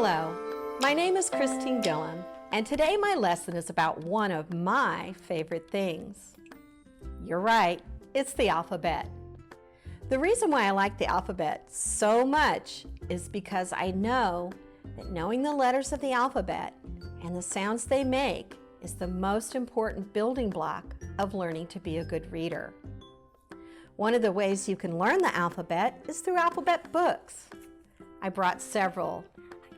Hello, my name is Christine Gillum, and today my lesson is about one of my favorite things. You're right, it's the alphabet. The reason why I like the alphabet so much is because I know that knowing the letters of the alphabet and the sounds they make is the most important building block of learning to be a good reader. One of the ways you can learn the alphabet is through alphabet books. I brought several.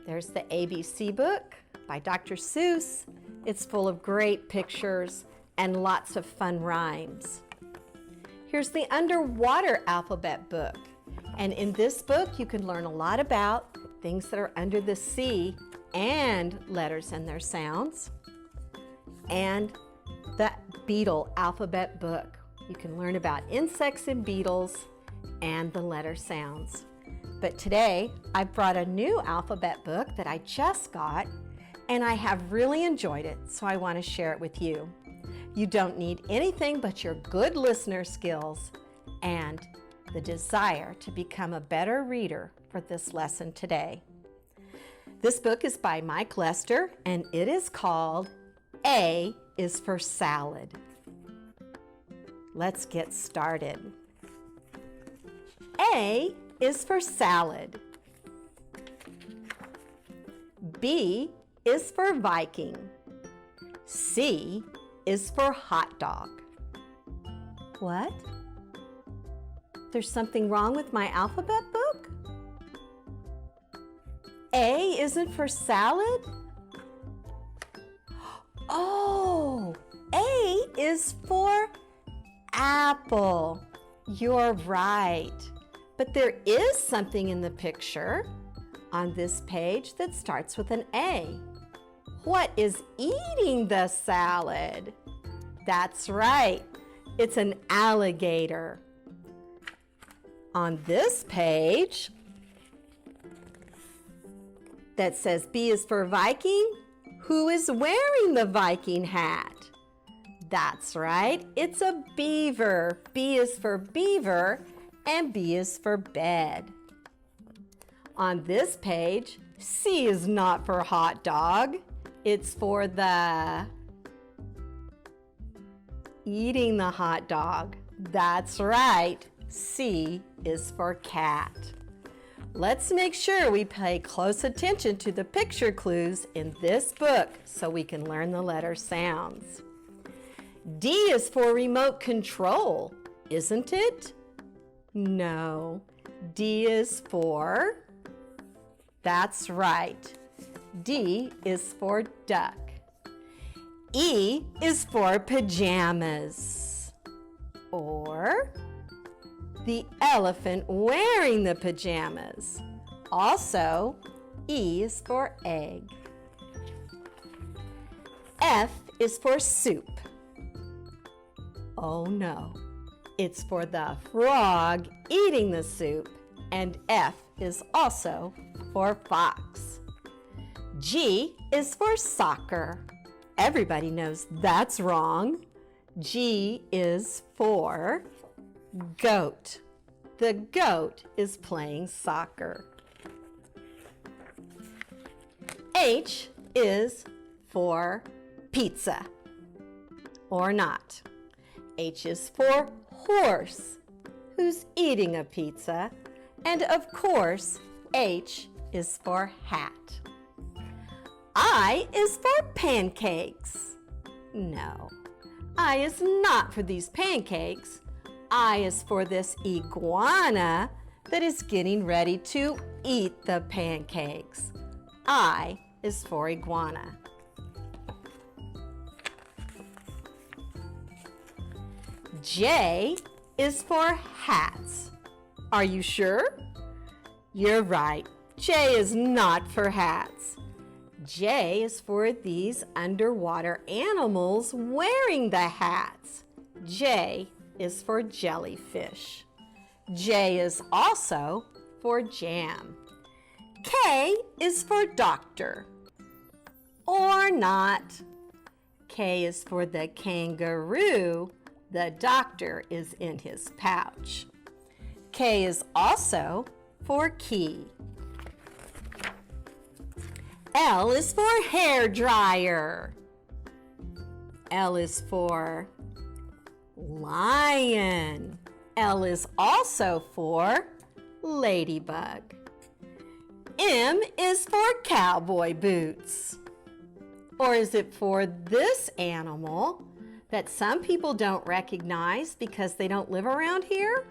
There's the ABC book by Dr. Seuss. It's full of great pictures and lots of fun rhymes. Here's the Underwater Alphabet book. And in this book, you can learn a lot about things that are under the sea and letters and their sounds. And the Beetle Alphabet book. You can learn about insects and beetles and the letter sounds. But today, I've brought a new alphabet book that I just got, and I have really enjoyed it, so I want to share it with you. You don't need anything but your good listener skills and the desire to become a better reader for this lesson today. This book is by Mike Lester, and it is called A is for Salad. Let's get started. A is for salad. B is for Viking. C is for hot dog. What? There's something wrong with my alphabet book? A isn't for salad? Oh, A is for apple. You're right. But there is something in the picture on this page that starts with an A. What is eating the salad? That's right. It's an alligator. On this page that says B is for Viking, who is wearing the Viking hat? That's right. It's a beaver. B is for beaver. And B is for bed. On this page, C is not for hot dog. It's for the eating the hot dog. That's right. C is for cat. Let's make sure we pay close attention to the picture clues in this book so we can learn the letter sounds. D is for remote control, isn't it? No, D is for, that's right, D is for duck. E is for pajamas, or the elephant wearing the pajamas. Also, E is for egg. F is for soup. Oh no. It's for the frog eating the soup, and F is also for fox. G is for soccer. Everybody knows that's wrong. G is for goat. The goat is playing soccer. H is for pizza, or not. H is for horse, who's eating a pizza, and of course, H is for hat. I is for pancakes. No, I is not for these pancakes. I is for this iguana that is getting ready to eat the pancakes. I is for iguana. J is for hats. Are you sure? You're right. J is not for hats. J is for these underwater animals wearing the hats. J is for jellyfish. J is also for jam. K is for doctor. Or not. K is for the kangaroo. The doctor is in his pouch. K is also for key. L is for hair dryer. L is for lion. L is also for ladybug. M is for cowboy boots. Or is it for this animal that some people don't recognize because they don't live around here?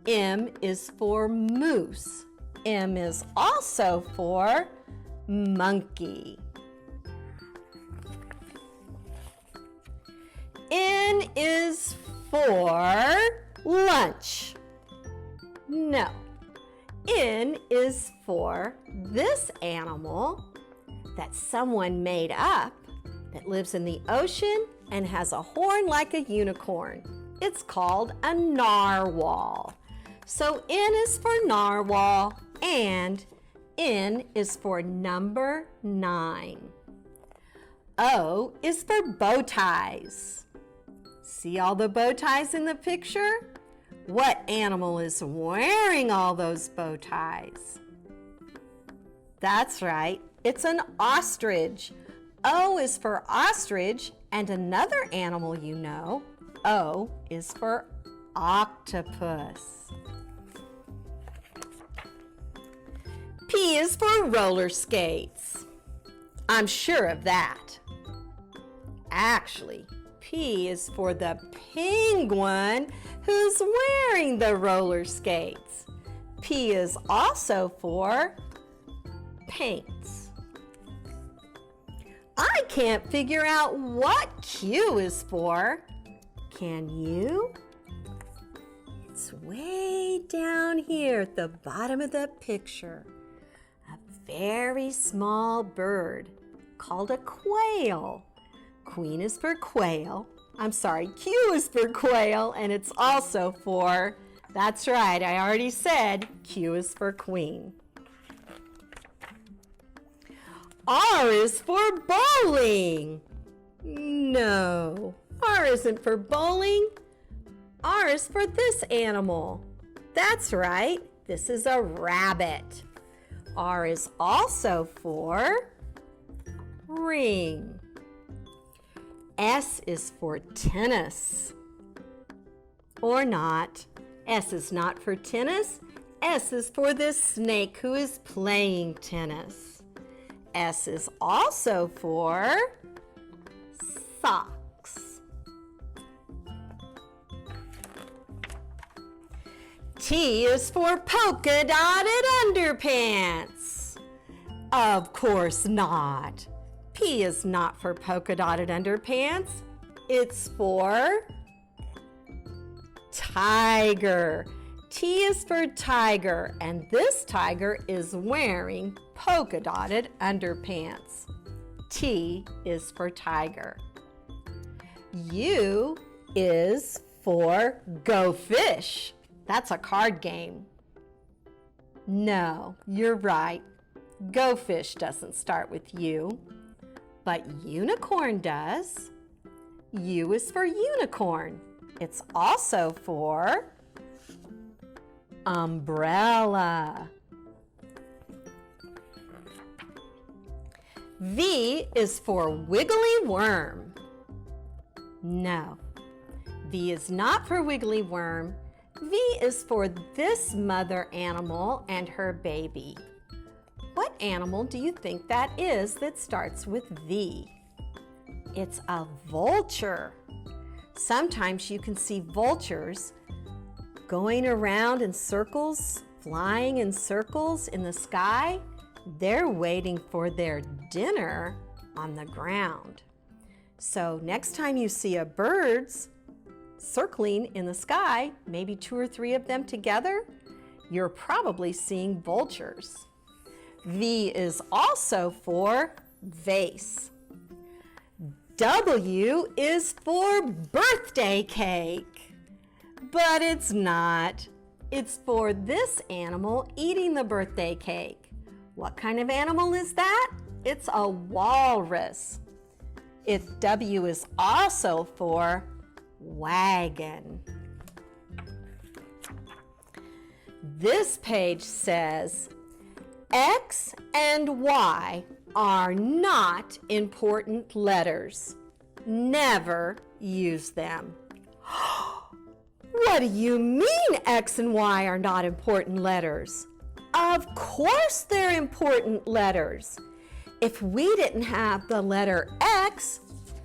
M is for moose. M is also for monkey. N is for lunch. No. N is for this animal that someone made up that lives in the ocean and has a horn like a unicorn. It's called a narwhal. So N is for narwhal and N is for number 9. O is for bow ties. See all the bow ties in the picture? What animal is wearing all those bow ties? That's right, it's an ostrich. O is for ostrich, and another animal you know, O is for octopus. P is for roller skates. I'm sure of that. Actually, P is for the penguin who's wearing the roller skates. P is also for paints. I can't figure out what Q is for. Can you? It's way down here at the bottom of the picture. A very small bird called a quail. Queen is for quail. Q is for quail, and it's also for, that's right, I already said Q is for queen. R is for bowling. No, R isn't for bowling. R is for this animal. That's right, this is a rabbit. R is also for ring. S is for tennis. Or not. S is not for tennis. S is for this snake who is playing tennis. S is also for socks. T is for polka dotted underpants. Of course not. P is not for polka dotted underpants. It's for tiger. T is for tiger, and this tiger is wearing polka dotted underpants. T is for tiger. U is for go fish. That's a card game. No, you're right. Go fish doesn't start with U, but unicorn does. U is for unicorn. It's also for umbrella. V is for wiggly worm. No, V is not for wiggly worm. V is for this mother animal and her baby. What animal do you think that is that starts with V? It's a vulture. Sometimes you can see vultures going around in circles, flying in circles in the sky. They're waiting for their dinner on the ground. So next time you see a birds circling in the sky, maybe 2 or 3 of them together, you're probably seeing vultures. V is also for vase. W is for birthday cake, but it's not. It's for this animal eating the birthday cake. What kind of animal is that? It's a walrus. W is also for wagon. This page says X and Y are not important letters. Never use them. What do you mean X and Y are not important letters? Of course they're important letters. If we didn't have the letter X,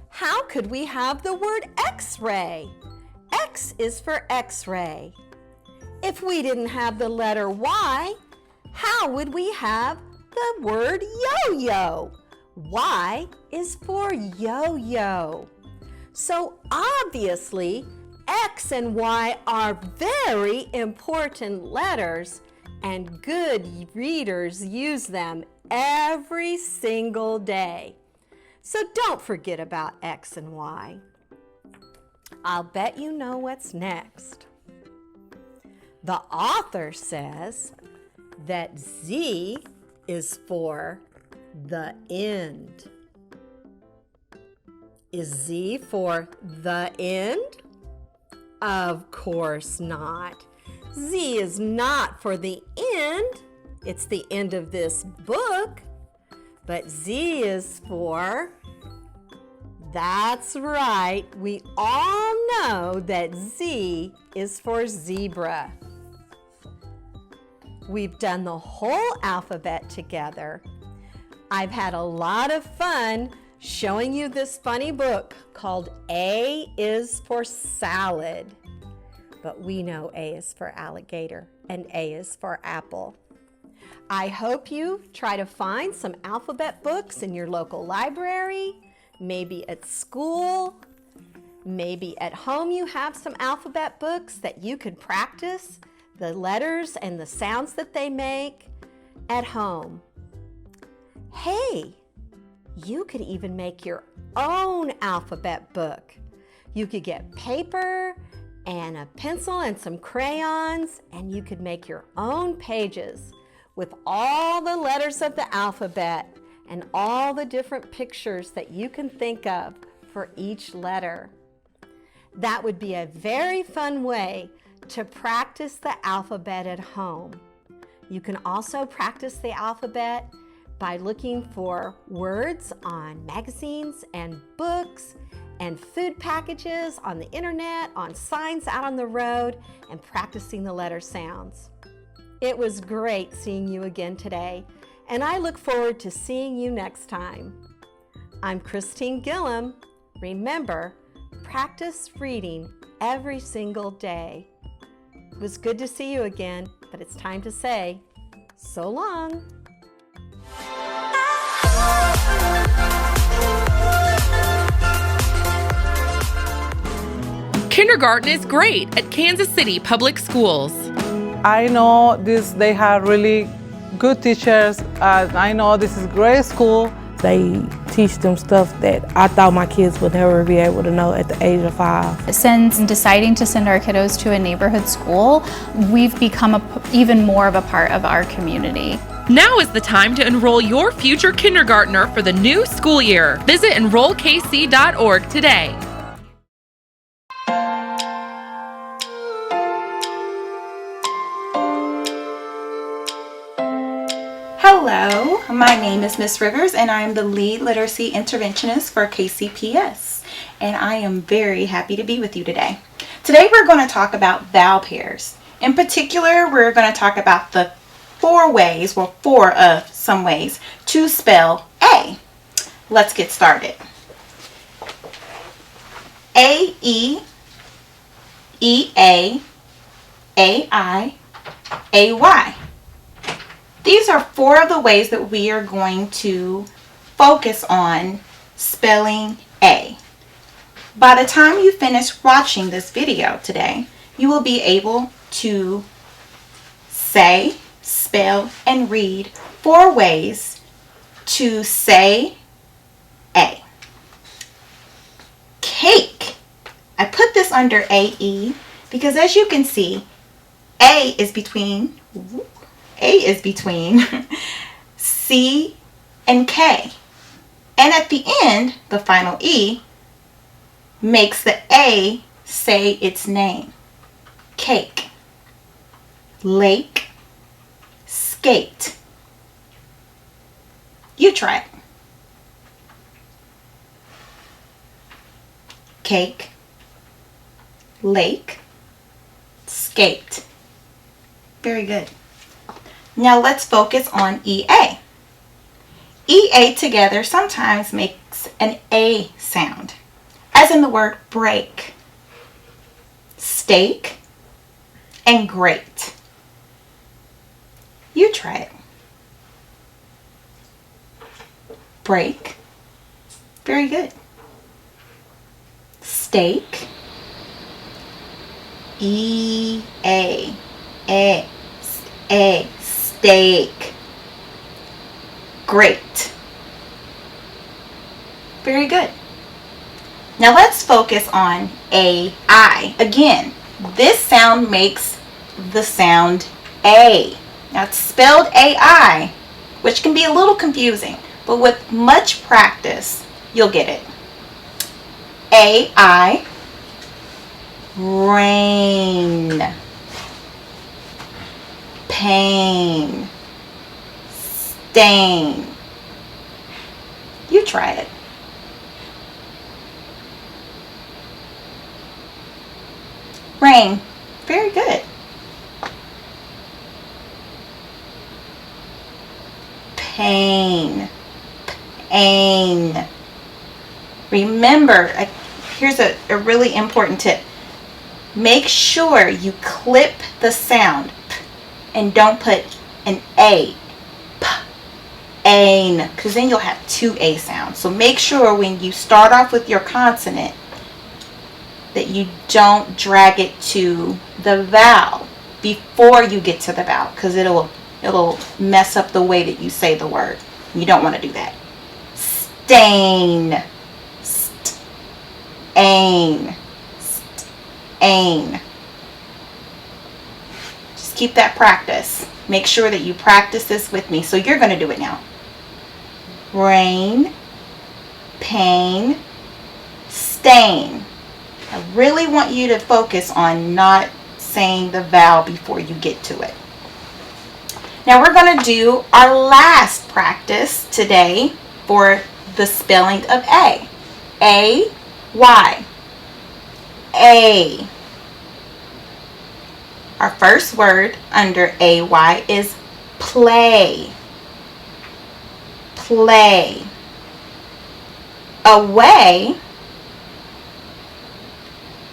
how could we have the word X-ray? X is for X-ray. If we didn't have the letter Y, how would we have the word yo-yo? Y is for yo-yo. So obviously, X and Y are very important letters, and good readers use them every single day. So don't forget about X and Y. I'll bet you know what's next. The author says that Z is for the end. Is Z for the end? Of course not. Z is not for the end. It's the end of this book. But Z is for, that's right, we all know that Z is for zebra. We've done the whole alphabet together. I've had a lot of fun showing you this funny book called A is for Salad. But we know A is for alligator and A is for apple. I hope you try to find some alphabet books in your local library, maybe at school, maybe at home you have some alphabet books that you could practice the letters and the sounds that they make at home. Hey, you could even make your own alphabet book. You could get paper and a pencil and some crayons, and you could make your own pages with all the letters of the alphabet and all the different pictures that you can think of for each letter. That would be a very fun way to practice the alphabet at home. You can also practice the alphabet by looking for words on magazines and books and food packages on the internet, on signs out on the road, and practicing the letter sounds. It was great seeing you again today, and I look forward to seeing you next time. I'm Christine Gillum. Remember, practice reading every single day. It was good to see you again, but it's time to say so long. Kindergarten is great at Kansas City Public Schools. I know they have really good teachers. I know this is a great school. They teach them stuff that I thought my kids would never be able to know at the age of 5. Since deciding to send our kiddos to a neighborhood school, we've become even more of a part of our community. Now is the time to enroll your future kindergartner for the new school year. Visit enrollkc.org today. Hello, my name is Miss Rivers and I'm the lead literacy interventionist for KCPS, and I am very happy to be with you today. Today we're going to talk about vowel pairs. In particular, we're going to talk about the four of some ways to spell A. Let's get started. A-E, E-A, A-I, A-Y. These are 4 of the ways that we are going to focus on spelling A. By the time you finish watching this video today, you will be able to say, spell, and read 4 ways to say A. Cake. I put this under A-E because, as you can see, A is between C and K. And at the end, the final E makes the A say its name. Cake, lake, skate. You try it. Cake, lake, skate. Very good. Now let's focus on EA. EA together sometimes makes an A sound, as in the word break, steak, and great. You try it. Break. Very good. Steak. E-A. A. Steak. Great. Very good. Now let's focus on A-I. Again, this sound makes the sound A. Now it's spelled A-I, which can be a little confusing, but with much practice, you'll get it. A-I, rain, pain, stain. You try it. Rain. Very good. Pain. Pain. Remember, here's a really important tip. Make sure you clip the sound p, and don't put an A. P, ain, because then you'll have two A sounds. So make sure when you start off with your consonant that you don't drag it to the vowel before you get to the vowel, because it'll mess up the way that you say the word. You don't want to do that. Stain. Stain. Stain. Just keep that practice. Make sure that you practice this with me. So you're going to do it now. Rain, pain, stain. I really want you to focus on not saying the vowel before you get to it. Now we're going to do our last practice today for the spelling of A. A-Y. A. Our first word under A-Y is play. Play. Away.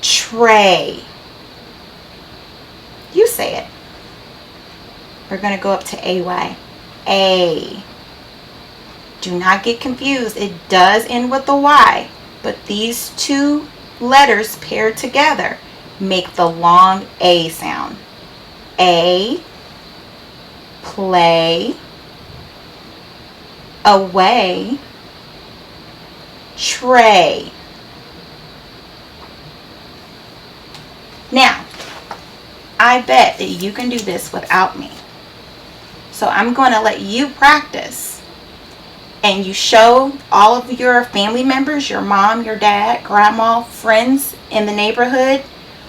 Tray. You say it. We're going to go up to A-Y. A. Do not get confused. It does end with a Y, but these two letters paired together make the long A sound. A. Play. Away. Tray. Now, I bet that you can do this without me. So I'm going to let you practice, and you show all of your family members, your mom, your dad, grandma, friends in the neighborhood,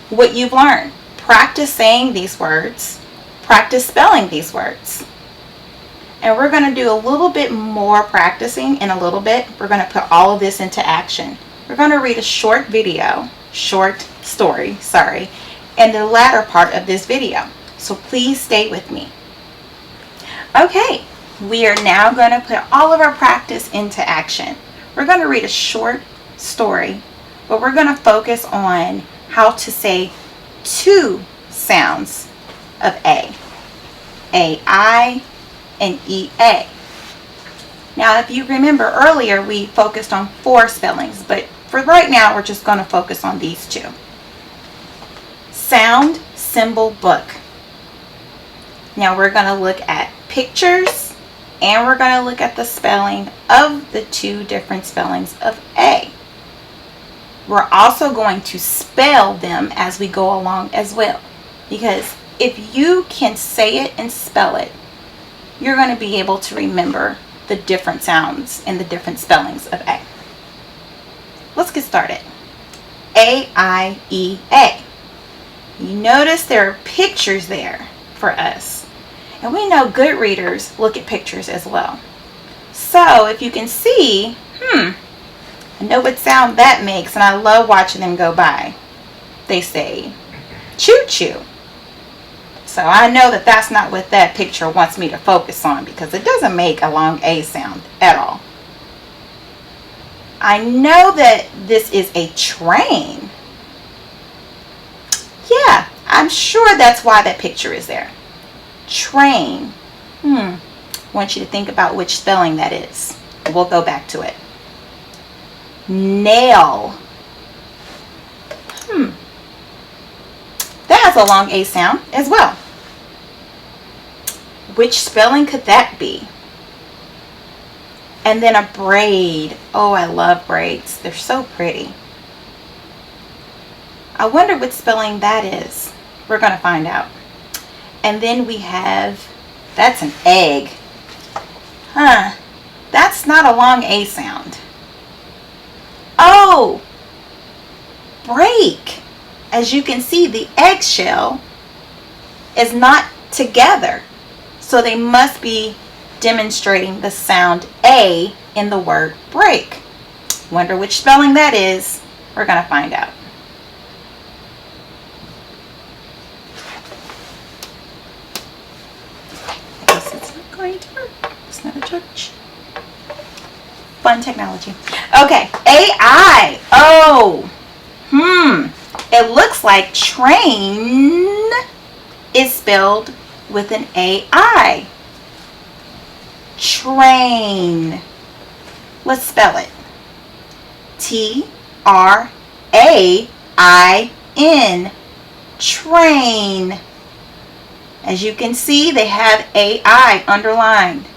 what you've learned. Practice saying these words. Practice spelling these words. And we're going to do a little bit more practicing in a little bit. We're going to put all of this into action. We're going to read a short story, in the latter part of this video. So please stay with me. Okay, we are now going to put all of our practice into action. We're going to read a short story, but we're going to focus on how to say two sounds of A. A-I and E-A. Now, if you remember earlier, we focused on 4 spellings, but for right now, we're just going to focus on these 2. Sound symbol book. Now we're going to look at pictures, and we're going to look at the spelling of the 2 different spellings of A. We're also going to spell them as we go along as well, because if you can say it and spell it, you're going to be able to remember the different sounds and the different spellings of A. Let's get started. A-I-E-A. You notice there are pictures there for us. And we know good readers look at pictures as well. So if you can see, I know what sound that makes, and I love watching them go by. They say, choo-choo. So I know that that's not what that picture wants me to focus on, because it doesn't make a long A sound at all. I know that this is a train. Yeah, I'm sure that's why that picture is there. Train. I want you to think about which spelling that is. We'll go back to it. Nail. That has a long A sound as well. Which spelling could that be? And then a braid. Oh, I love braids. They're so pretty. I wonder what spelling that is. We're going to find out. And then we have, that's an egg. That's not a long A sound. Oh, break. As you can see, the eggshell is not together. So they must be demonstrating the sound A in the word break. Wonder which spelling that is. We're going to find out. I guess it's not going to work. It's not a church. Fun technology. Okay, AI. Oh, it looks like train is spelled with an AI. Train. Let's spell it. T-R-A-I-N. Train. As you can see, they have AI underlined.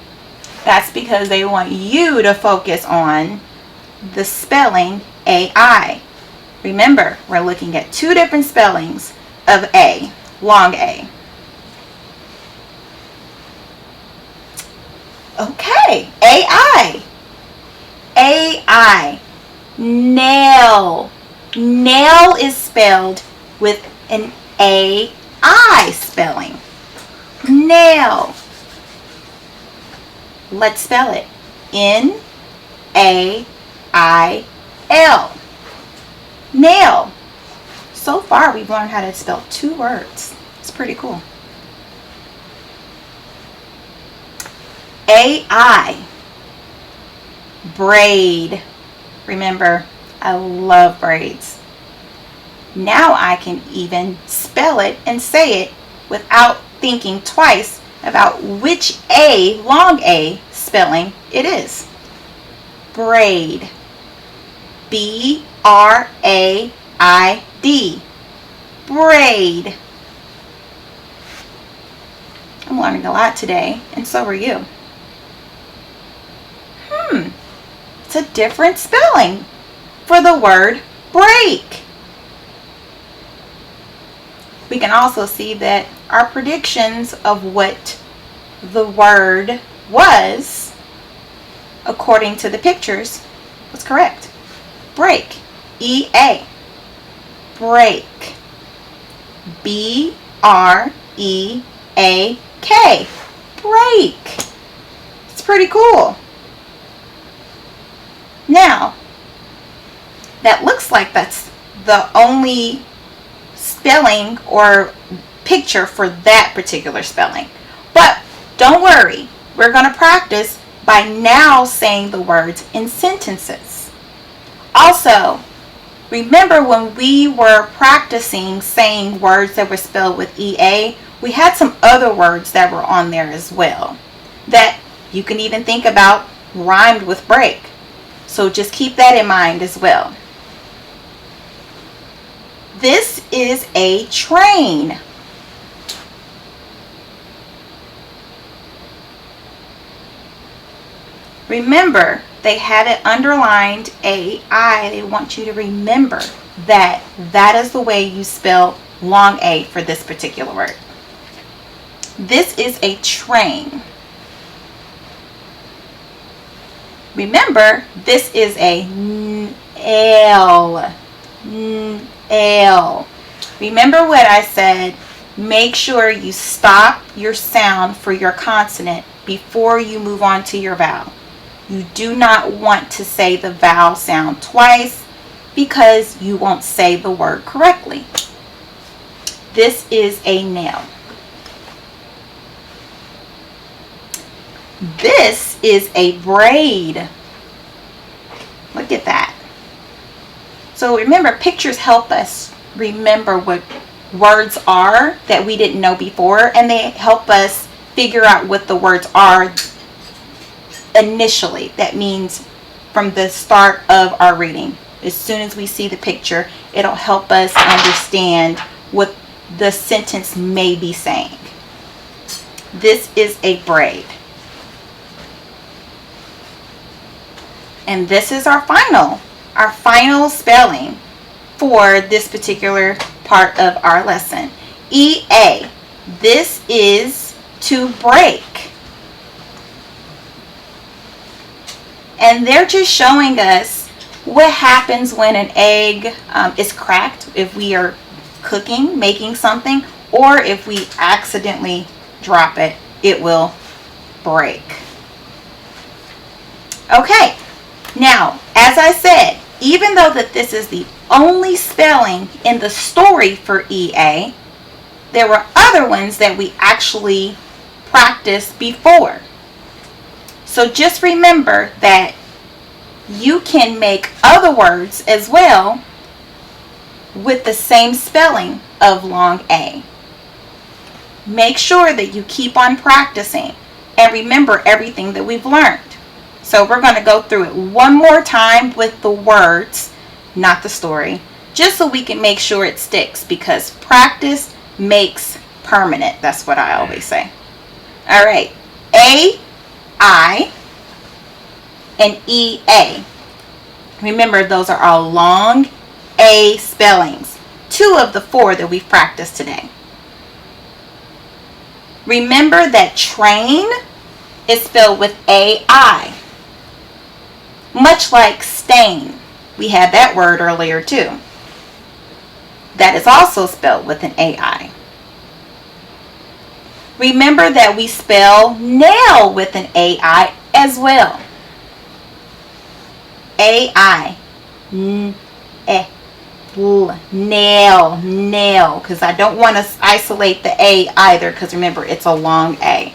That's because they want you to focus on the spelling AI. Remember, we're looking at two different spellings of A, long A. Okay, AI. AI. Nail. Nail is spelled with an AI spelling. Nail. Let's spell it. N-A-I-L. Nail. So far, we've learned how to spell two words. It's pretty cool. AI. Braid. Remember, I love braids. Now I can even spell it and say it without thinking twice about which A, long A, spelling it is. Braid. B-R-A-I-D. Braid. I'm learning a lot today, and so are you. It's a different spelling for the word break. We can also see that our predictions of what the word was, according to the pictures, was correct. Break. E-A. Break. B-R-E-A-K. Break. It's pretty cool. Now, that looks like that's the only spelling or picture for that particular spelling. But don't worry, we're going to practice by now saying the words in sentences. Also, remember when we were practicing saying words that were spelled with EA, we had some other words that were on there as well that you can even think about rhymed with break. So just keep that in mind as well. This is a train. Remember, they have it underlined AI. They want you to remember that that is the way you spell long A for this particular word. This is a train. Remember, this is a L. L. Remember what I said? Make sure you stop your sound for your consonant before you move on to your vowel. You do not want to say the vowel sound twice because you won't say the word correctly. This is a nail. This is a braid. Look at that. So remember, pictures help us remember what words are that we didn't know before, and they help us figure out what the words are initially. That means from the start of our reading. As soon as we see the picture, it'll help us understand what the sentence may be saying. This is a braid. And this is our final spelling for this particular part of our lesson. EA. This is to break. And they're just showing us what happens when an egg is cracked, if we are cooking, making something, or if we accidentally drop it, it will break. Okay. Now, as I said, even though that this is the only spelling in the story for EA, there were other ones that we actually practiced before. So just remember that you can make other words as well with the same spelling of long A. Make sure that you keep on practicing and remember everything that we've learned. So we're going to go through it one more time with the words, not the story, just so we can make sure it sticks, because practice makes permanent. That's what I always say. All right. A, I, and EA. Remember, those are all long A spellings. 2 of the 4 that we've practiced today. Remember that train is spelled with AI. Much like stain. We had that word earlier too. That is also spelled with an AI. Remember that we spell nail with an AI as well. AI. Nail. Because I don't want to isolate the A either, because remember, it's a long A.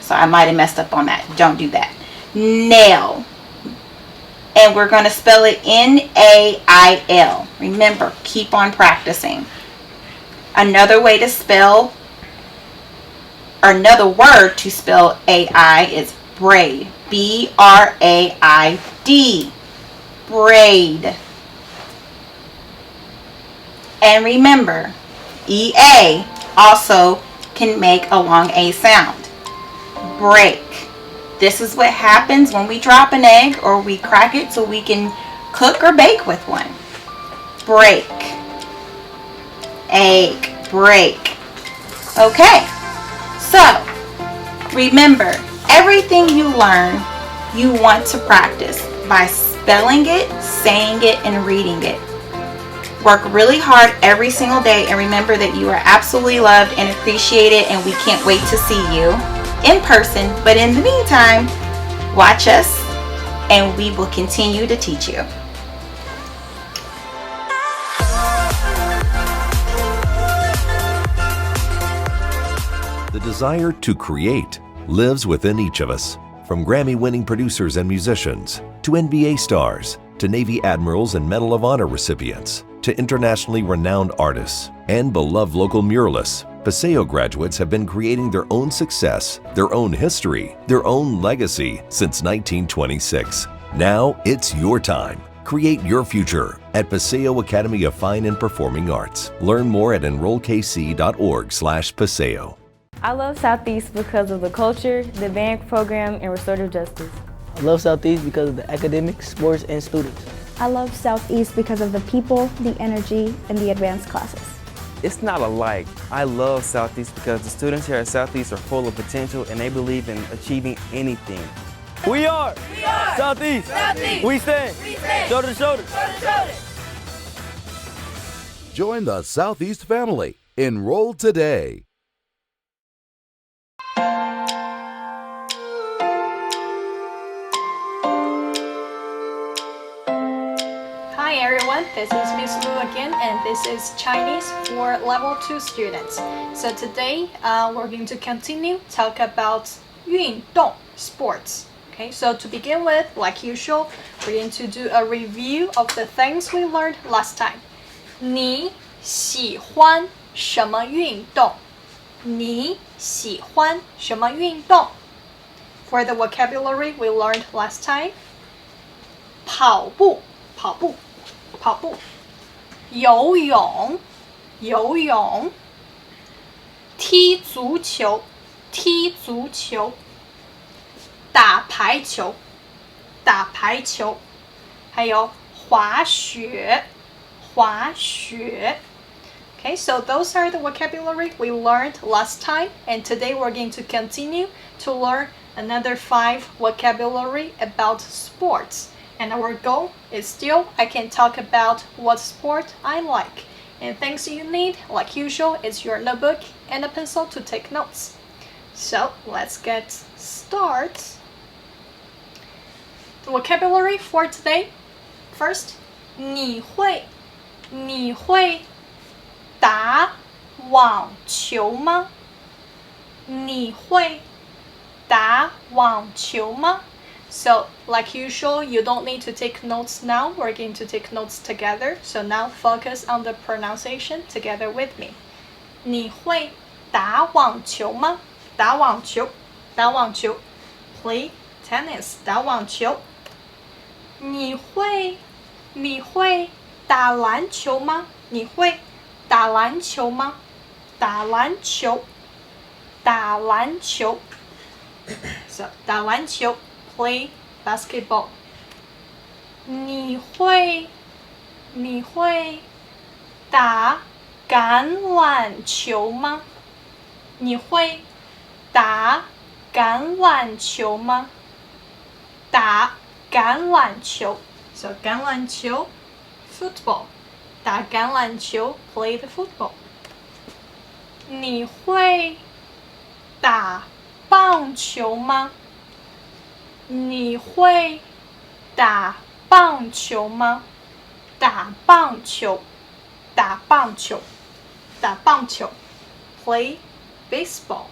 So I might have messed up on that. Don't do that. Nail. And we're going to spell it N-A-I-L. Remember, keep on practicing. Another way to spell, or another word to spell A-I is braid. B-R-A-I-D. Braid. And remember, E-A also can make a long A sound. Break. This is what happens when we drop an egg or we crack it so we can cook or bake with one. Break. Egg. Break. Okay. So, remember, everything you learn, you want to practice by spelling it, saying it, and reading it. Work really hard every single day, and remember that you are absolutely loved and appreciated, and we can't wait to see you in person. But in the meantime, watch us and we will continue to teach you. The desire to create lives within each of us. From Grammy-winning producers and musicians, to NBA stars, to Navy admirals and Medal of Honor recipients, to internationally renowned artists and beloved local muralists, Paseo graduates have been creating their own success, their own history, their own legacy since 1926. Now it's your time. Create your future at Paseo Academy of Fine and Performing Arts. Learn more at enrollkc.org/Paseo. I love Southeast because of the culture, the band program, and restorative justice. I love Southeast because of the academics, sports, and students. I love Southeast because of the people, the energy, and the advanced classes. It's not alike. I love Southeast because the students here at Southeast are full of potential and they believe in achieving anything. We are Southeast. We stand shoulder to shoulder. Join the Southeast family. Enroll today. Hi everyone, this is Miss Lu again, and this is Chinese for Level 2 students. So today we're going to continue talk about 运动 sports. Okay, so to begin with, like usual, we're going to do a review of the things we learned last time. 你喜欢什么运动？你喜欢什么运动？ For the vocabulary we learned last time, 跑步游泳踢足球打排球还有滑雪 Okay, so those are the vocabulary we learned last time, and today we're going to continue to learn another 5 vocabulary about sports. And our goal is still I can talk about what sport I like. And things you need, like usual, is your notebook and a pencil to take notes. So let's get started. The vocabulary for today. First, 你会打网球吗？你会打网球吗？ So, like usual, you don't need to take notes now. We're going to take notes together. So now focus on the pronunciation together with me. 你会打网球吗？打网球 Play tennis 打网球。你会打篮球吗？你会打篮球吗？打篮球 So 打篮球 Play basketball. 你会打橄榄球吗？你会打橄榄球吗？打橄榄球 So 橄榄球 football. 打橄榄球 Play the football. 你会打棒球吗？你会打棒球吗？打棒球 Play baseball.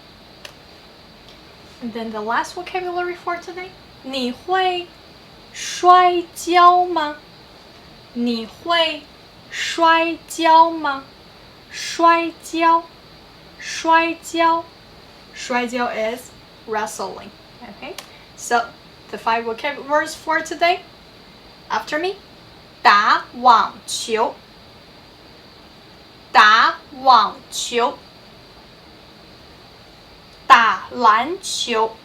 And then the last vocabulary for today. 你会摔跤吗？你会摔跤吗？摔跤 is wrestling. Okay, so the 5 vocabulary words for today. After me. 打网球打篮球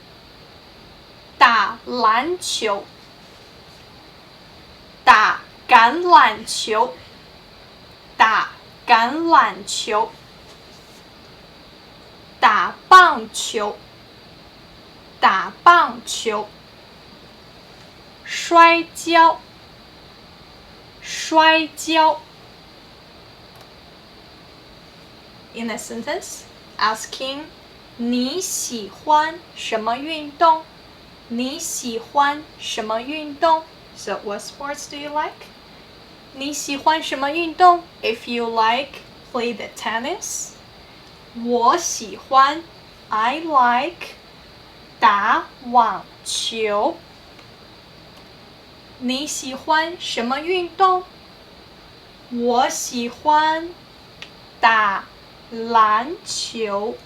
打橄榄球打棒球摔跤 In a sentence, asking 你喜欢什么运动？你喜欢什么运动？ So what sports do you like? 你喜欢什么运动？ If you like, play the tennis. 我喜欢 I like 打网球。你喜欢什么运动？我喜欢打篮球。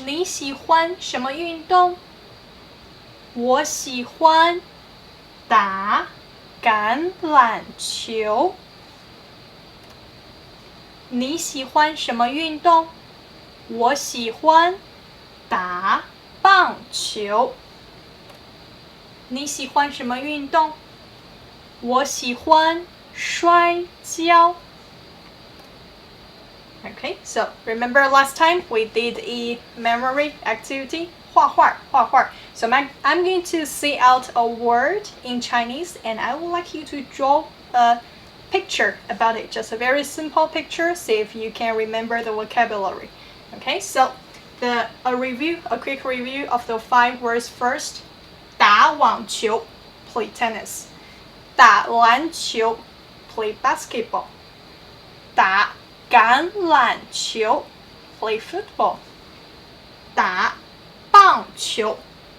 你喜欢什么运动？我喜欢打橄榄球。你喜欢什么运动？我喜欢打棒球。你喜欢什么运动？我喜欢摔跤。Okay, so remember last time we did a memory activity? 画画 So I'm going to say out a word in Chinese, and I would like you to draw a picture about it. Just a very simple picture. See if you can remember the vocabulary. Okay, so a quick review of the 5 words first. 打网球 play tennis. 打篮球 play basketball. 打橄榄球 play football. 打棒球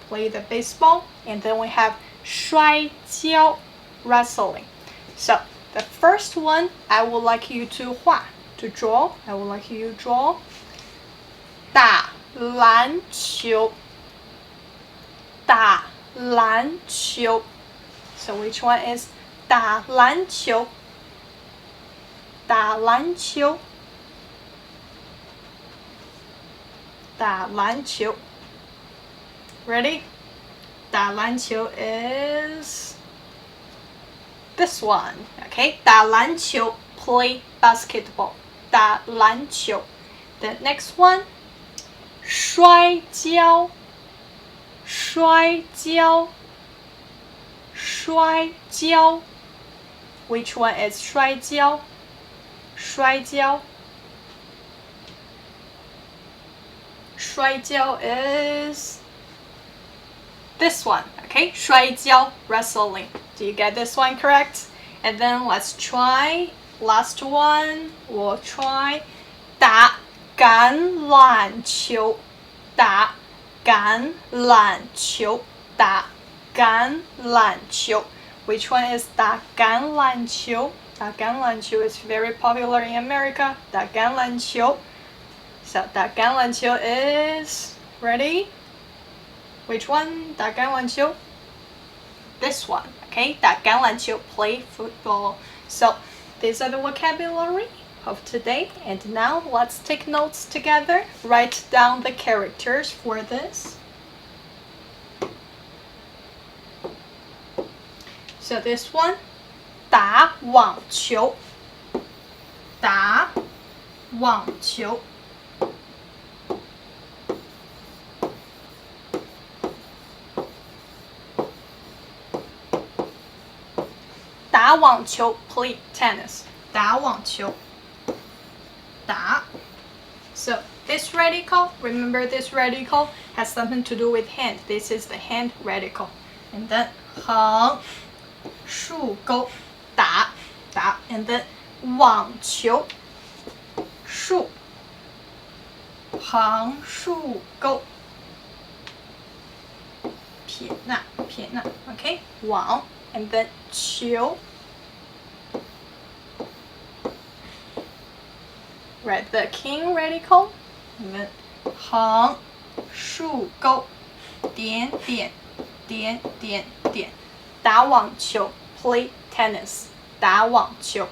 play the baseball. And then we have 摔跤 wrestling. So the first one I would like you to 画 to draw. I would like you to draw 打篮球打篮球 So which one is 打篮球打篮球打篮球 Ready? 打篮球 is this one. Okay? 打篮球 play basketball. 打篮球 The next one 摔跤摔跤摔跤 Which one is 摔跤摔跤摔跤 is this one. Okay? 摔跤 wrestling. Do you get this one correct? And then let's try last one. We'll try 打橄榄球打橄榄球打橄榄球 Which one is 打橄榄球打橄榄球 is very popular in America 打橄榄球 So 打橄榄球 is ready? Which one? 打橄榄球 This one. Okay? 打橄榄球 play football. So these are the vocabulary of today. And now let's take notes together. Write down the characters for this. So this one 打网球打网球打网球 play tennis 打网球打 So this radical, remember this radical has something to do with hand. This is the hand radical. And then 横竖钩打打 And then 网球竖横竖钩撇捺撇捺 Okay 网 And then 球 Right, the king radical. And then 横竖钩点点点点点打网球 play tennis 打网球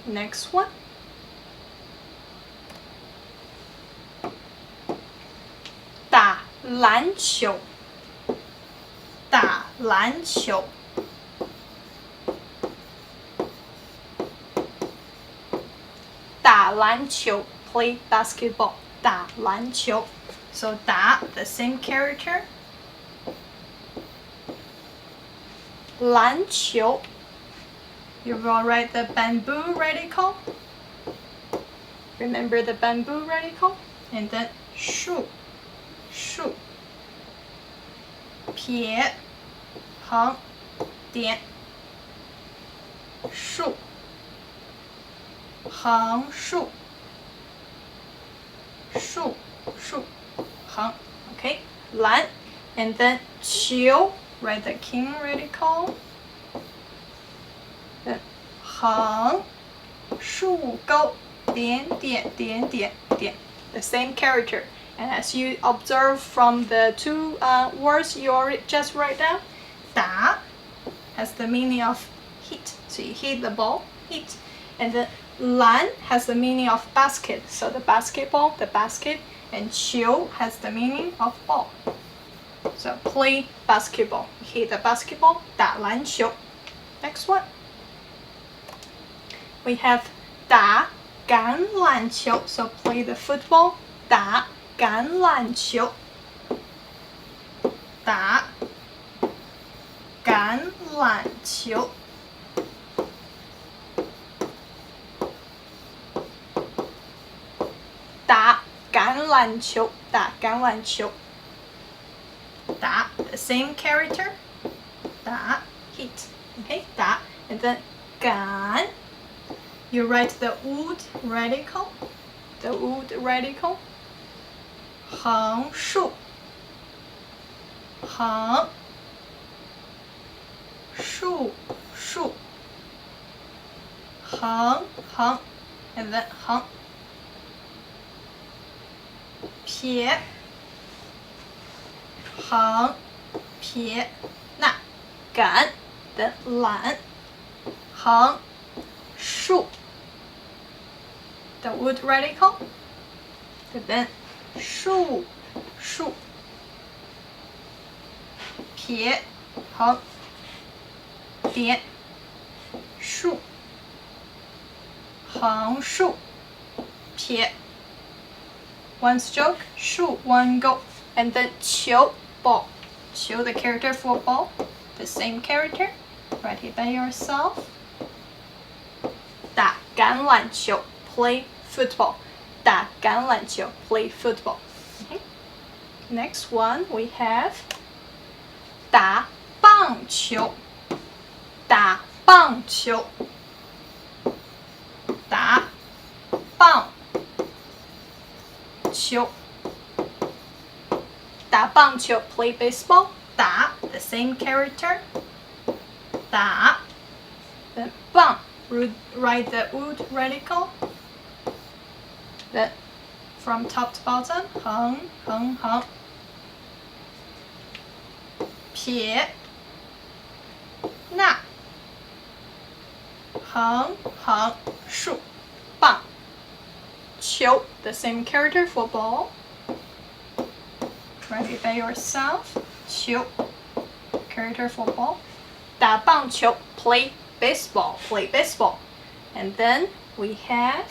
Next one 打篮球打篮球打篮球 play basketball 打篮球 So 打 the same character 篮球 You will write the bamboo radical Remember the bamboo radical And then 竖竖撇横点竖横竖竖竖横 Okay 篮 And then 球 Write the king radical Then 横竖钩点点点点点 The same character And as you observe from the two words you already just write down 打 has the meaning of hit So you hit the ball hit And then 篮 has the meaning of basket So the basketball the basket And 球 has the meaning of ball So play basketball hit the basketball 打篮球 Next one We have 打橄榄球 So play the football 打橄榄球打橄榄球打橄榄球打橄榄球打 the same character 打 feet. Okay, 打 and then 赶 you write the wood radical, the wood radical. 横竖 横竖竖 横横 and then 横 撇 横撇 那 赶 then 懒 横竖 the wood radical and then 竖竖 撇 横 点 竖 横竖 撇 one stroke 竖 one go and then 球 ball 球 the character for ball the same character write it by yourself 打橄榄球 play football 打橄榄球 play football okay. Next one we have 打棒球打棒球打棒球打棒球 play baseball 打 the same character 打 then 棒 write the wood radical then from top to bottom 横横横撇捺横横竖棒球 the same character for ball write it by yourself 球 character for ball 打棒球 play baseball and then we have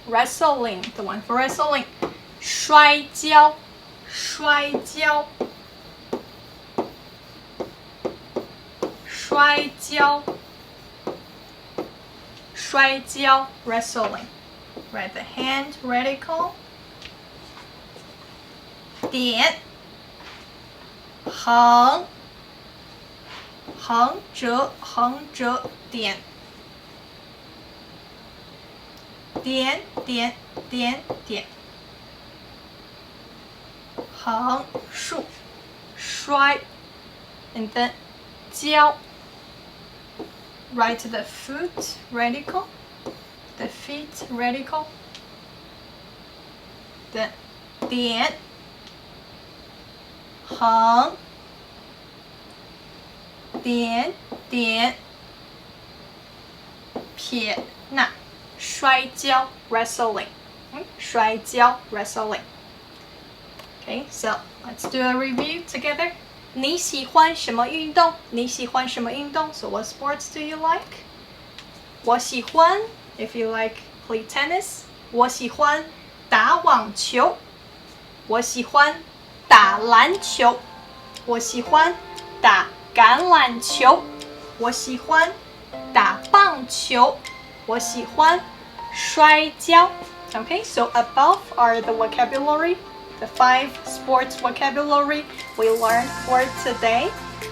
wrestling the one for wrestling 摔跤摔跤摔跤摔跤 wrestling write the hand radical 点横横折点点点点点横竖摔 and then 跤 write the foot radical the feet radical then 点横点点撇捺摔跤 wrestling 摔跤 wrestling okay so let's do a review together 你喜欢什么运动？你喜欢什么运动？ So what sports do you like? 我喜欢 if you like play tennis 我喜欢打网球我喜欢打篮球我喜欢打橄榄球我喜欢打棒球我喜欢摔跤 Okay, so above are the vocabulary the 5 sports vocabulary we learned for today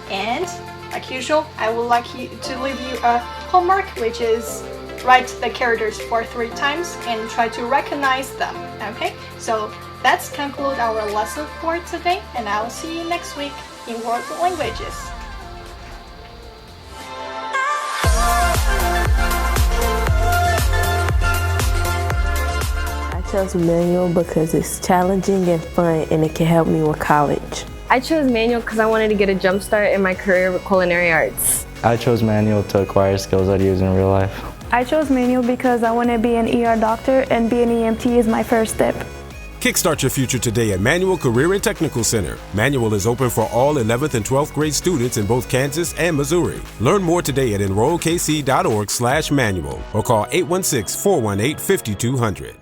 and like usual I would like you to leave you a homework which is write the characters for 3 times and try to recognize them okay so that's conclude our lesson for today and I'll see you next week in World Languages. I chose manual because it's challenging and fun and it can help me with college. I chose manual because I wanted to get a jump start in my career with culinary arts. I chose manual to acquire skills I'd use in real life. I chose manual because I want to be an ER doctor and be an EMT is my first step. Kickstart your future today at Manual Career and Technical Center. Manual is open for all 11th and 12th grade students in both Kansas and Missouri. Learn more today at enrollkc.org/manual or call 816-418-5200.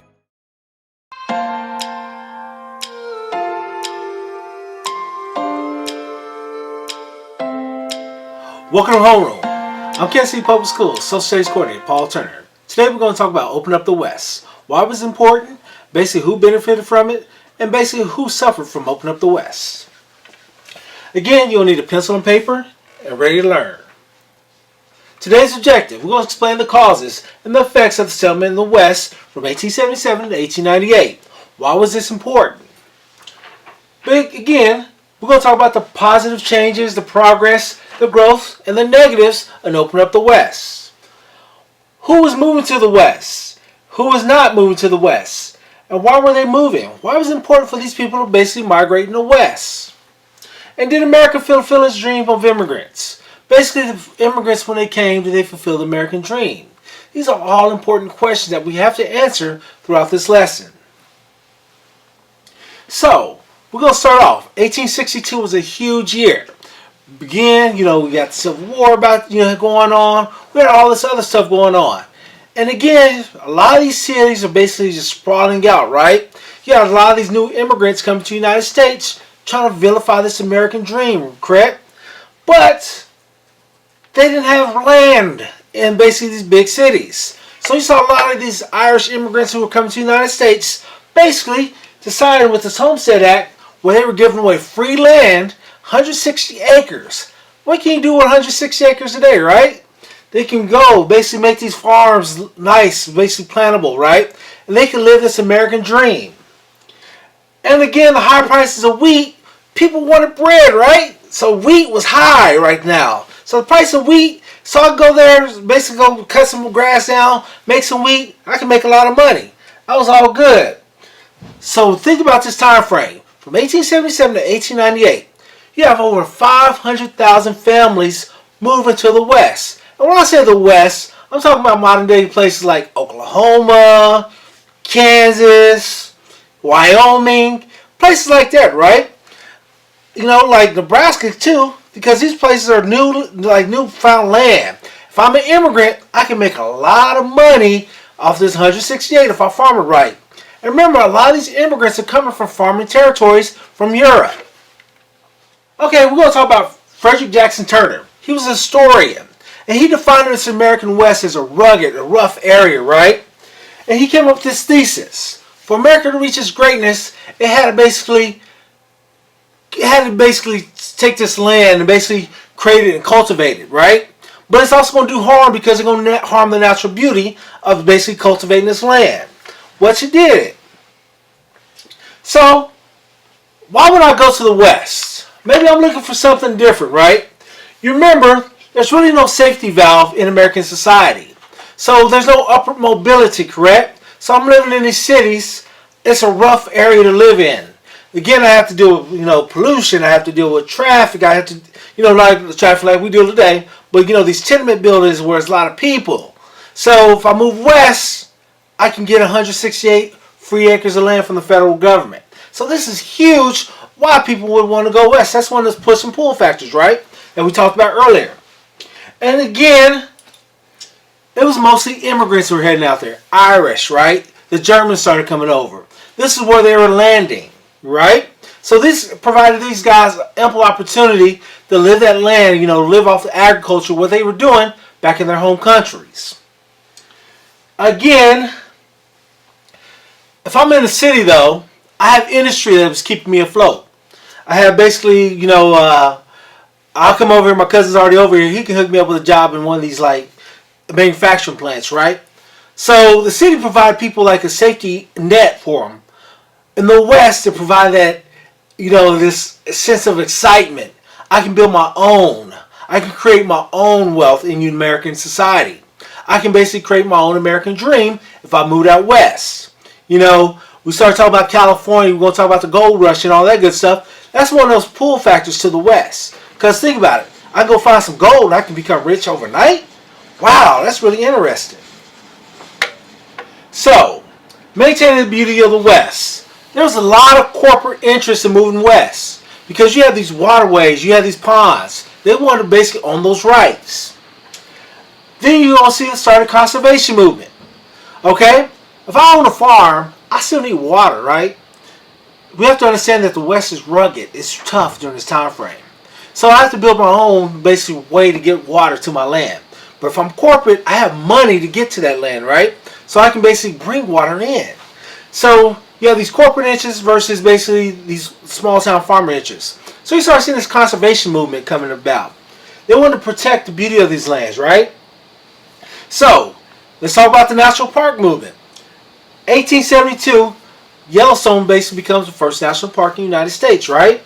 Welcome to Homeroom. I'm KC Public Schools Social Studies Coordinator Paul Turner. Today we're going to talk about Open Up the West. Why it was important, basically who benefited from it, and basically who suffered from Open Up the West. Again, you'll need a pencil and paper and ready to learn. Today's objective, we're going to explain the causes and the effects of the settlement in the West from 1877 to 1898. Why was this important? But again, we're going to talk about the positive changes, the progress, the growth, and the negatives and open up the West. Who was moving to the West? Who was not moving to the West? And why were they moving? Why was it important for these people to basically migrate in the West? And did America fulfill its dream of immigrants? Basically, the immigrants, when they came, did they fulfill the American dream? These are all important questions that we have to answer throughout this lesson. So, we're going to start off. 1862 was a huge year. Again, we got the Civil War going on. We had all this other stuff going on. And again, a lot of these cities are basically just sprawling out, right? You got a lot of these new immigrants coming to the United States trying to vilify this American dream, correct? But they didn't have land in basically these big cities. So you saw a lot of these Irish immigrants who were coming to the United States basically decided with this Homestead Act where they were giving away free land, 160 acres. What can you do with 160 acres a day, right? They can go basically make these farms nice, basically plantable, right? And they can live this American dream. And again, the high prices of wheat, people wanted bread, right? So wheat was high right now. So the price of wheat, so I go there, basically go cut some grass down, make some wheat, I can make a lot of money. That was all good. So think about this time frame. From 1877 to 1898, you have over 500,000 families moving to the West. And when I say the West, I'm talking about modern day places like Oklahoma, Kansas, Wyoming, places like that, right? Like Nebraska too, because these places are newfound land. If I'm an immigrant, I can make a lot of money off this 168 if I farm it right. And remember, a lot of these immigrants are coming from farming territories from Europe. Okay, we're going to talk about Frederick Jackson Turner. He was a historian. And he defined this American West as a rugged, a rough area, right? And he came up with this thesis. For America to reach its greatness, it had to basically take this land and basically create it and cultivate it, right? But it's also going to do harm because it's going to harm the natural beauty of basically cultivating this land. What you did. So, why would I go to the West? Maybe I'm looking for something different, right? You remember, there's really no safety valve in American society. So there's no upward mobility, correct? So I'm living in these cities. It's a rough area to live in. Again, I have to deal with, pollution. I have to deal with traffic. I have to, like the traffic like we deal today. But, these tenement buildings where there's a lot of people. So if I move west, I can get 168 free acres of land from the federal government. So this is huge. Why people would want to go west. That's one of those push and pull factors, right? That we talked about earlier. And again, it was mostly immigrants who were heading out there. Irish, right? The Germans started coming over. This is where they were landing, right? So this provided these guys ample opportunity to live that land, live off the agriculture, what they were doing back in their home countries. Again, if I'm in the city though, I have industry that was keeping me afloat. I have basically, I'll come over here, my cousin's already over here, he can hook me up with a job in one of these manufacturing plants, right? So the city provided people like a safety net for them. In the West, to provide that, this sense of excitement. I can build my own. I can create my own wealth in American society. I can basically create my own American dream if I moved out west. We start talking about California, we're going to talk about the gold rush and all that good stuff. That's one of those pull factors to the West. Because think about it. I can go find some gold and I can become rich overnight. Wow, that's really interesting. So, maintaining the beauty of the West. There was a lot of corporate interest in moving west. Because you have these waterways, you have these ponds. They wanted to basically own those rights. Then you're going to see the start of conservation movement. Okay? If I own a farm, I still need water, right? We have to understand that the West is rugged. It's tough during this time frame. So I have to build my own basically way to get water to my land. But if I'm corporate, I have money to get to that land, right? So I can basically bring water in. So you have these corporate interests versus basically these small town farmer interests. So you start seeing this conservation movement coming about. They wanted to protect the beauty of these lands, right? So, let's talk about the National Park movement. 1872, Yellowstone basically becomes the first national park in the United States, right?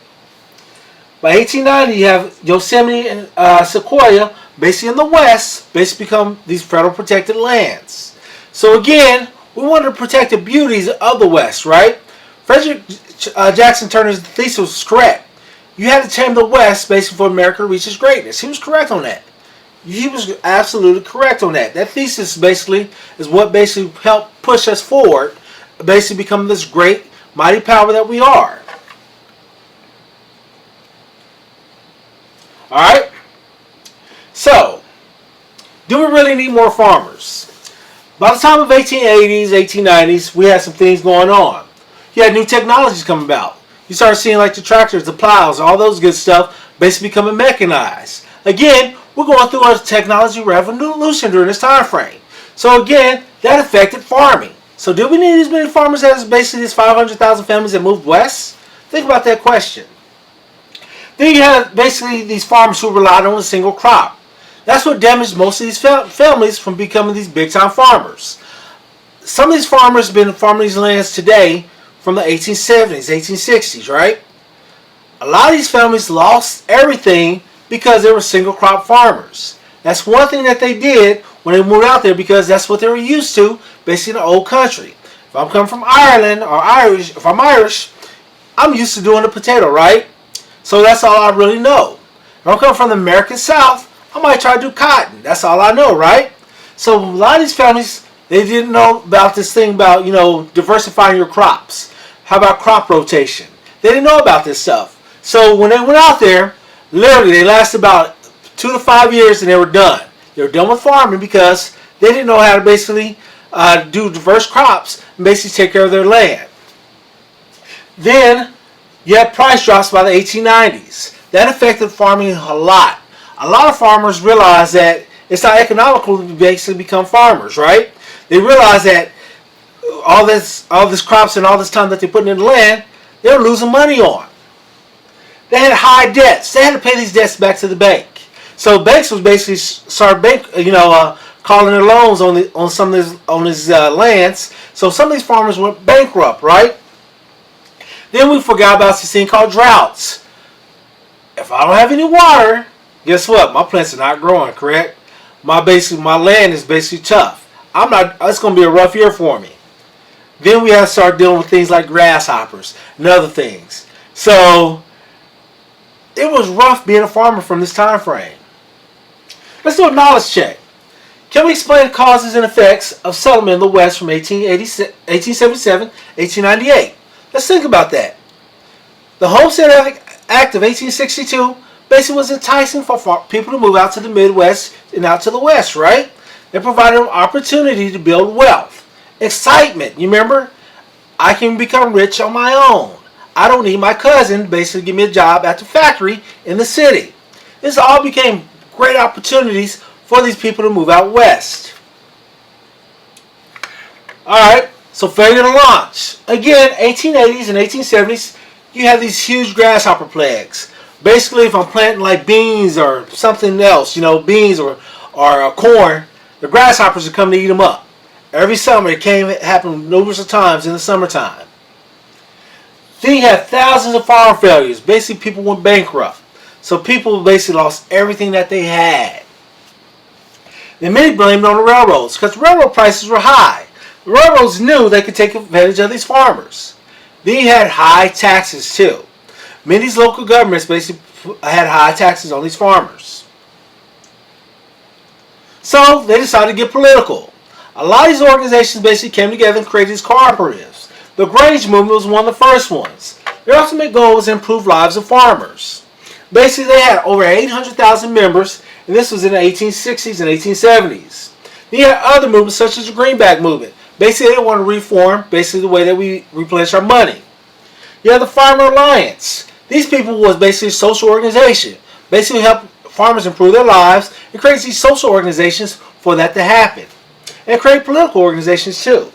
By 1890, you have Yosemite and Sequoia, basically in the west, basically become these federal protected lands. So again, we wanted to protect the beauties of the west, right? Frederick Jackson Turner's thesis was correct. You had to tame the west basically for America to reach its greatness. He was correct on that. He was absolutely correct on that. That thesis basically is what basically helped push us forward, basically become this great, mighty power that we are. Alright? So, do we really need more farmers? By the time of 1880s, 1890s, we had some things going on. You had new technologies coming about. You started seeing like the tractors, the plows, all those good stuff basically becoming mechanized. Again, we're going through a technology revolution during this time frame. So again, that affected farming. So do we need as many farmers as basically these 500,000 families that moved west? Think about that question. Then you have basically these farmers who relied on a single crop. That's what damaged most of these families from becoming these big-time farmers. Some of these farmers have been farming these lands today from the 1870s, 1860s, right? A lot of these families lost everything because they were single-crop farmers. That's one thing that they did when they moved out there because that's what they were used to, basically in the old country. If I'm coming from Ireland or Irish, if I'm Irish, I'm used to doing the potato, right? So that's all I really know. If I'm coming from the American South, I might try to do cotton. That's all I know, right? So a lot of these families, they didn't know about this thing about, diversifying your crops. How about crop rotation? They didn't know about this stuff. So when they went out there, literally they lasted about 2 to 5 years and they were done. They were done with farming because they didn't know how to basically do diverse crops and basically take care of their land. Then you had price drops by the 1890s. That affected farming a lot. A lot of farmers realized that it's not economical to basically become farmers, right? They realized that all this crops and all this time that they're putting in the land, they were losing money on. They had high debts. They had to pay these debts back to the bank. So banks was basically started calling their loans on some of these lands. So some of these farmers went bankrupt, right? Then we forgot about this thing called droughts. If I don't have any water, guess what? My plants are not growing, correct? My land is basically tough. It's going to be a rough year for me. Then we have to start dealing with things like grasshoppers and other things. So it was rough being a farmer from this time frame. Let's do a knowledge check. Can we explain the causes and effects of settlement in the West from 1877, 1898? Let's think about that. The Homestead Act of 1862 basically was enticing for people to move out to the Midwest and out to the West, right? It provided an opportunity to build wealth. Excitement. You remember? I can become rich on my own. I don't need my cousin to basically give me a job at the factory in the city. This all became great opportunities for these people to move out west. Alright, so failure to launch. Again, 1880s and 1870s, you have these huge grasshopper plagues. Basically, if I'm planting like beans or something else, beans or corn, the grasshoppers are coming to eat them up. Every summer, it happened numerous of times in the summertime. Then you have thousands of farm failures. Basically, people went bankrupt. So people basically lost everything that they had. Then many blamed it on the railroads because railroad prices were high. The railroads knew they could take advantage of these farmers. Then you had high taxes too. Many of these local governments basically had high taxes on these farmers. So they decided to get political. A lot of these organizations basically came together and created these cooperatives. The Grange movement was one of the first ones. Their ultimate goal was to improve lives of farmers. Basically, they had over 800,000 members, and this was in the 1860s and 1870s. Then you had other movements such as the Greenback movement. Basically, they want to reform basically the way that we replenish our money. You have the Farmer Alliance. These people was basically a social organization. Basically help farmers improve their lives and create these social organizations for that to happen. And create political organizations too.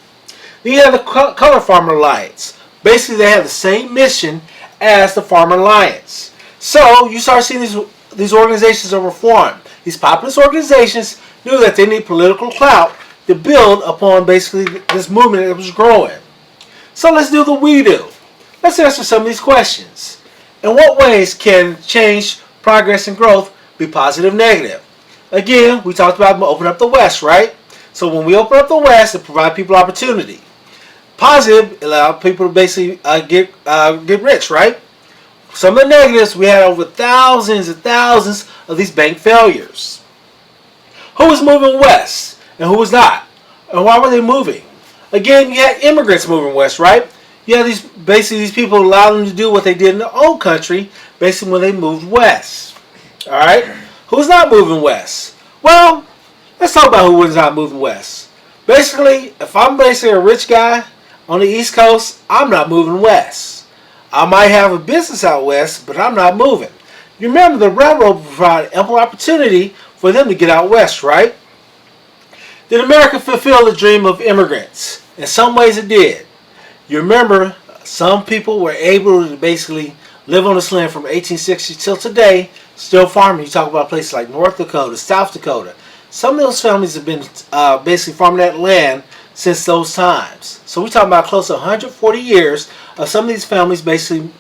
Then you have the Color Farmer Alliance. Basically, they have the same mission as the Farmer Alliance. So you start seeing these organizations are reformed. These populist organizations knew that they need political clout to build upon basically this movement that was growing. So let's do the we do. Let's answer some of these questions. In what ways can change, progress, and growth be positive, negative? Again, we talked about opening up the West, right? So when we open up the West, it provides people opportunity. Positive, allow people to basically get rich, right? Some of the negatives, we had over thousands and thousands of these bank failures. Who was moving west and who was not? And why were they moving? Again, you had immigrants moving west, right? You had these people allowed them to do what they did in their own country, basically when they moved west. Alright? Who's not moving west? Well, let's talk about who was not moving west. Basically, if I'm basically a rich guy on the East Coast, I'm not moving west. I might have a business out west, but I'm not moving. You remember the railroad provided ample opportunity for them to get out west, right? Did America fulfill the dream of immigrants? In some ways it did. You remember some people were able to basically live on this land from 1860 till today, still farming. You talk about places like North Dakota, South Dakota. Some of those families have been basically farming that land since those times. So we're talking about close to 140 years of some of these families basically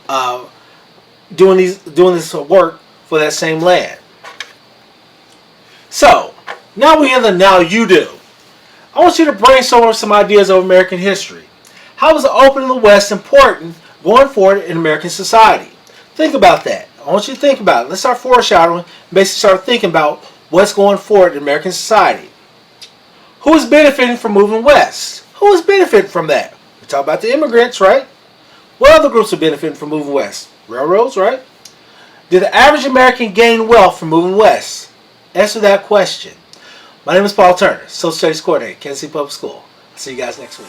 doing this work for that same land. So now we're in the now you do. I want you to brainstorm some ideas of American history. How is the opening of the West important going forward in American society? Think about that. I want you to think about it. Let's start foreshadowing and basically start thinking about what's going forward in American society. Who is benefiting from moving west? Who is benefiting from that? We talk about the immigrants, right? What other groups are benefiting from moving west? Railroads, right? Did the average American gain wealth from moving west? Answer that question. My name is Paul Turner, Social Studies Coordinator, Kansas City Public School. I'll see you guys next week.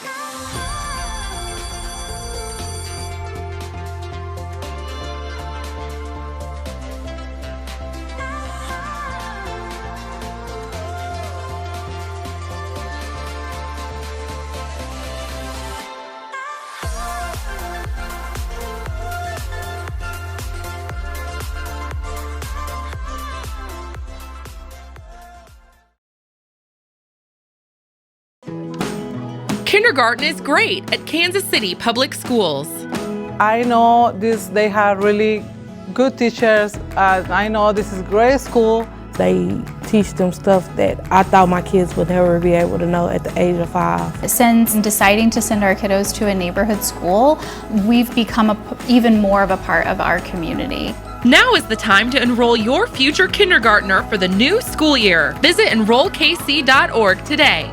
Kindergarten is great at Kansas City Public Schools. I know they have really good teachers. I know this is a great school. They teach them stuff that I thought my kids would never be able to know at the age of 5. Since deciding to send our kiddos to a neighborhood school, we've become even more of a part of our community. Now is the time to enroll your future kindergartner for the new school year. Visit enrollkc.org today.